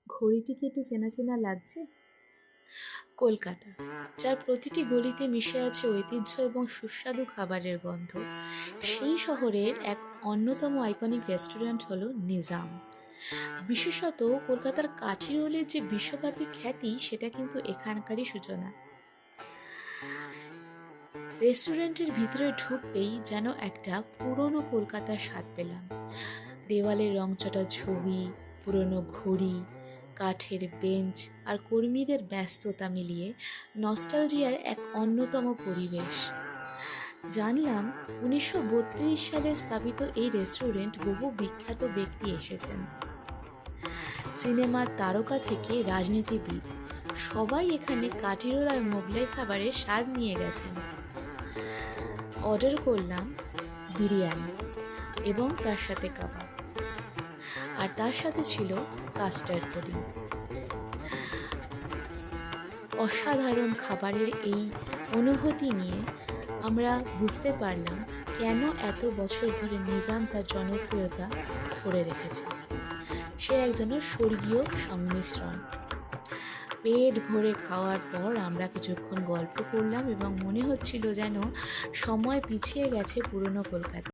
ঘড়িটিকে একটু চেনা চেনা লাগছে। কলকাতা, যার প্রতিটি গলিতে মিশে আছে ঐতিহ্য এবং সুস্বাদু খাবারের গন্ধ, সেই শহরের এক অন্যতম আইকনিক রেস্টুরেন্ট হলো নিজাম। বিশেষত কলকাতার কাঠি রোলের যে বিশ্বব্যাপী খ্যাতি, সেটা কিন্তু এখানকারই সূচনা। রেস্টুরেন্টের ভিতরে ঢুকতেই যেন একটা পুরনো কলকাতার স্বাদ পেলাম। দেওয়ালে রংচটা ছবি, পুরনো ঘড়ি, কাঠের বেঞ্চ আর কর্মীদের ব্যস্ততা মিলিয়ে নস্টালজিয়ার এক অন্যতম পরিবেশ। জানলাম 1932 সালে স্থাপিত এই রেস্টুরেন্ট বহু বিখ্যাত ব্যক্তি এসেছেন। সিনেমার তারকা থেকে রাজনীতিবিদ, সবাই এখানে কাঠিরোল আর মোগলাই খাবারের স্বাদ নিয়ে গেছেন। অর্ডার করলাম বিরিয়ানি এবং তার সাথে কাবাব, আর তার সাথে ছিল কাস্টার্ড পুডিং। অসাধারণ খাবারের এই অনুভূতি নিয়ে আমরা বুঝতে পারলাম কেন এত বছর ধরে নিজাম তার জনপ্রিয়তা ধরে রেখেছে। সে এক যেন স্বর্গীয় সংমিশ্রণ। পেট ভরে খাওয়ার পর আমরা কিছুক্ষণ গল্প করলাম এবং মনে হচ্ছিল যেন সময় পিছিয়ে গেছে পুরনো কলকাতা।